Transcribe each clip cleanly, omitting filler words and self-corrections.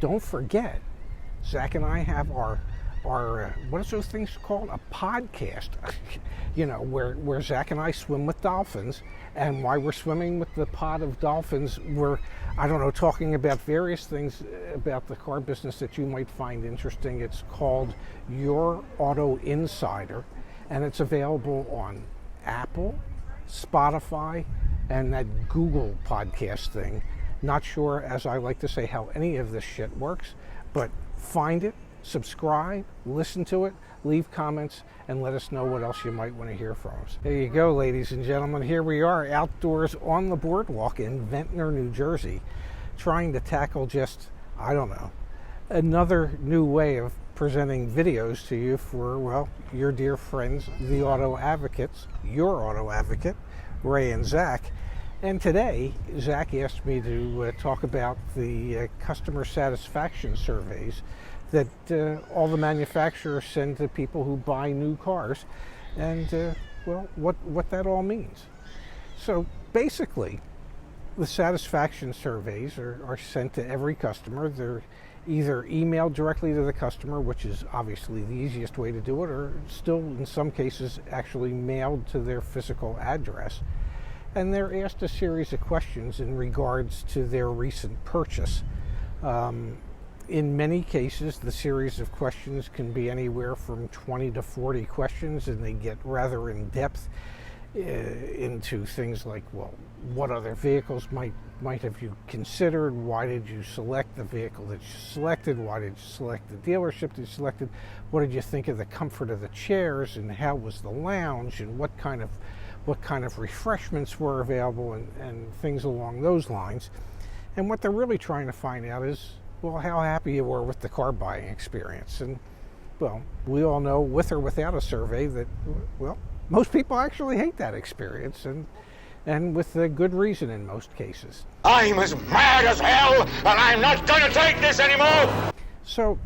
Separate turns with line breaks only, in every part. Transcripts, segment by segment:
don't forget, Zach and I have our what is those things called? A podcast, where Zach and I swim with dolphins, and while we're swimming with the pod of dolphins, we're, talking about various things about the car business that you might find interesting. It's called Your Auto Insider, and it's available on Apple, Spotify, and that Google podcast thing. Not sure, as I like to say, how any of this shit works, but find it, subscribe, listen to it, leave comments, and let us know what else you might want to hear from us. There you go, ladies and gentlemen. Here we are outdoors on the boardwalk in Ventnor, New Jersey, trying to tackle just, another new way of presenting videos to you for, well, your dear friends, the auto advocates, your auto advocate, Ray and Zach. And today, Zach asked me to talk about the customer satisfaction surveys that all the manufacturers send to people who buy new cars, and what that all means. So basically, the satisfaction surveys are sent to every customer. They're either emailed directly to the customer, which is obviously the easiest way to do it, or still in some cases actually mailed to their physical address. And they're asked a series of questions in regards to their recent purchase. In many cases, the series of questions can be anywhere from 20 to 40 questions, and they get rather in depth into things like, well, what other vehicles might have you considered? Why did you select the vehicle that you selected? Why did you select the dealership that you selected? What did you think of the comfort of the chairs, and how was the lounge, and what kind of refreshments were available, and things along those lines. And what they're really trying to find out is, well, how happy you were with the car buying experience. And, well, we all know, with or without a survey, that, well, most people actually hate that experience, and with good reason in most cases.
I'm as mad as hell, and I'm not going to take this anymore!
So,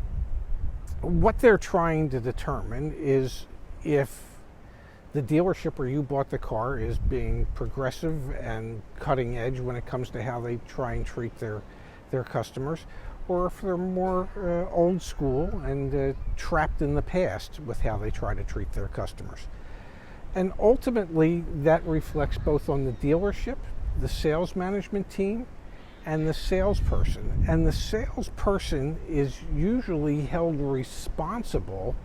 what they're trying to determine is if the dealership where you bought the car is being progressive and cutting edge when it comes to how they try and treat their customers, or if they're more old school and trapped in the past with how they try to treat their customers. And ultimately, that reflects both on the dealership, the sales management team, and the salesperson. And the salesperson is usually held responsible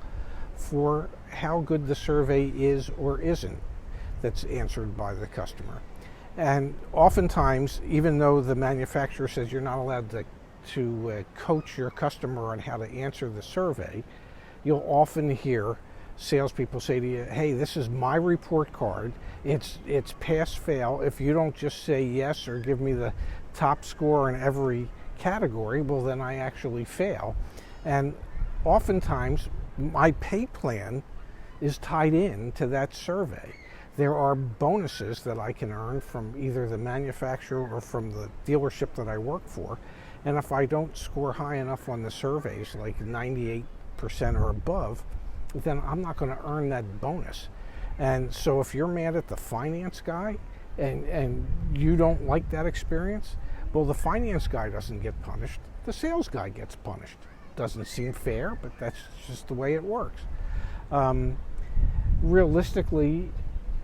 for how good the survey is or isn't that's answered by the customer. And oftentimes, even though the manufacturer says you're not allowed to coach your customer on how to answer the survey, you'll often hear salespeople say to you, hey, this is my report card. It's pass-fail. If you don't just say yes or give me the top score in every category, well, then I actually fail. And oftentimes, my pay plan is tied in to that survey. There are bonuses that I can earn from either the manufacturer or from the dealership that I work for. And if I don't score high enough on the surveys, like 98% or above, then I'm not going to earn that bonus. And so if you're mad at the finance guy and you don't like that experience, well, the finance guy doesn't get punished. The sales guy gets punished. Doesn't seem fair, but that's just the way it works. Realistically,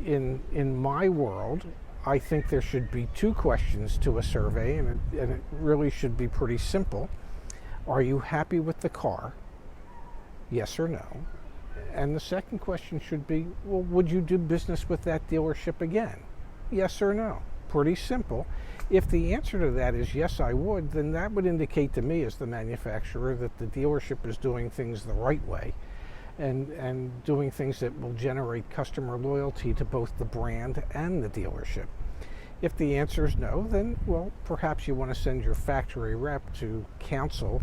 in my world, I think there should be two questions to a survey, and it really should be pretty simple. Are you happy with the car? Yes or no? And the second question should be, well, would you do business with that dealership again? Yes or no? Pretty simple. If the answer to that is yes, I would, then that would indicate to me as the manufacturer that the dealership is doing things the right way and doing things that will generate customer loyalty to both the brand and the dealership. If the answer is no, then, well, perhaps you want to send your factory rep to counsel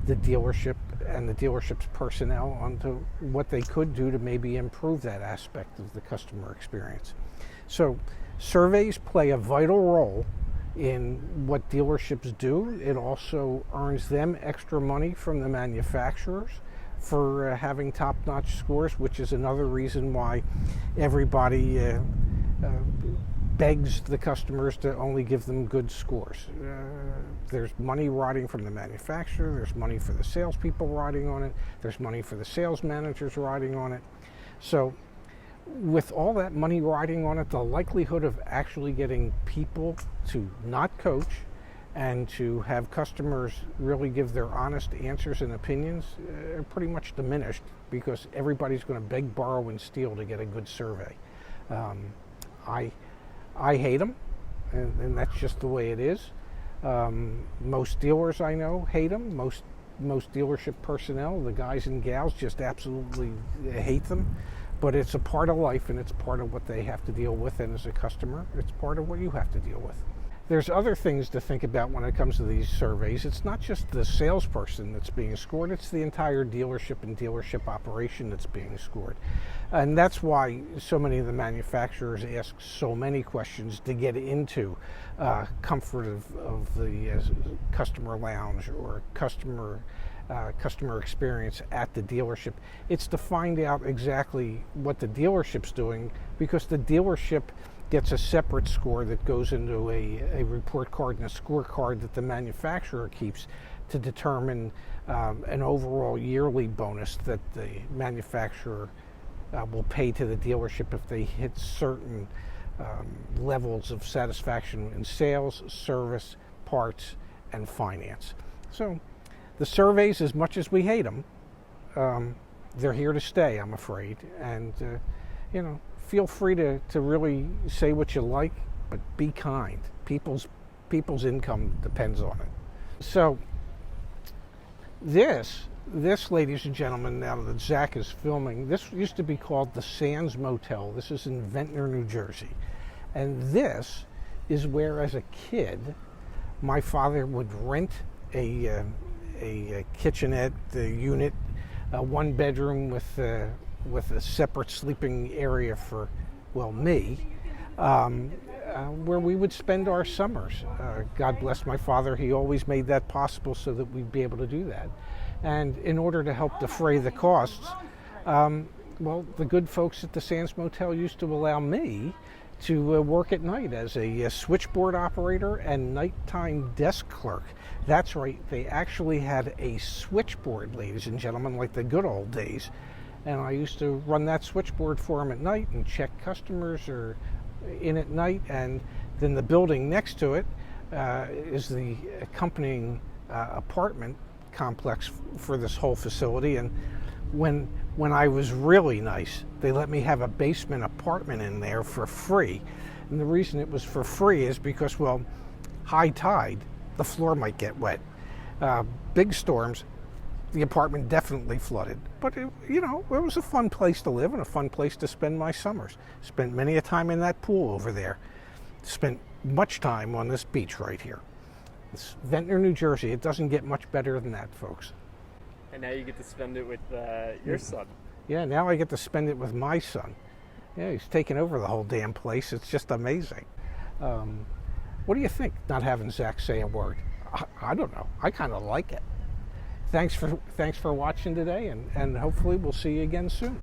the dealership and the dealership's personnel onto what they could do to maybe improve that aspect of the customer experience. So surveys play a vital role in what dealerships do. It also earns them extra money from the manufacturers for having top-notch scores, which is another reason why everybody begs the customers to only give them good scores. There's money riding from the manufacturer, there's money for the salespeople riding on it, there's money for the sales managers riding on it. So with all that money riding on it, the likelihood of actually getting people to not coach and to have customers really give their honest answers and opinions are pretty much diminished, because everybody's going to beg, borrow, and steal to get a good survey. I hate them, and that's just the way it is. Most dealers I know hate them. Most dealership personnel, the guys and gals, just absolutely hate them. But it's a part of life, and it's part of what they have to deal with, and as a customer, it's part of what you have to deal with. There's other things to think about when it comes to these surveys. It's not just the salesperson that's being scored, it's the entire dealership and dealership operation that's being scored. And that's why so many of the manufacturers ask so many questions to get into comfort of the customer lounge or customer experience at the dealership. It's to find out exactly what the dealership's doing, because the dealership gets a separate score that goes into a report card and a scorecard that the manufacturer keeps to determine an overall yearly bonus that the manufacturer will pay to the dealership if they hit certain levels of satisfaction in sales, service, parts, and finance. So the surveys, as much as we hate them, they're here to stay, I'm afraid. And, feel free to really say what you like, but be kind. People's income depends on it. So this, ladies and gentlemen, now that Zach is filming, this used to be called the Sands Motel. This is in Ventnor, New Jersey. And this is where, as a kid, my father would rent a kitchenette, a unit, a one bedroom with a separate sleeping area for, me, where we would spend our summers. God bless my father, he always made that possible so that we'd be able to do that. And in order to help defray the costs, the good folks at the Sands Motel used to allow me to work at night as a switchboard operator and nighttime desk clerk. That's right, they actually had a switchboard, ladies and gentlemen, like the good old days. And I used to run that switchboard for them at night and check customers are in at night. And then the building next to it is the accompanying apartment complex for this whole facility. And when I was really nice, they let me have a basement apartment in there for free. And the reason it was for free is because, high tide, the floor might get wet. Big storms, the apartment definitely flooded. But it was a fun place to live and a fun place to spend my summers. Spent many a time in that pool over there. Spent much time on this beach right here. It's Ventnor, New Jersey. It doesn't get much better than that, folks.
And now you get to spend it with your son.
Yeah, now I get to spend it with my son. Yeah, he's taken over the whole damn place. It's just amazing. What do you think, not having Zach say a word? I don't know. I kind of like it. Thanks for watching today, and hopefully we'll see you again soon.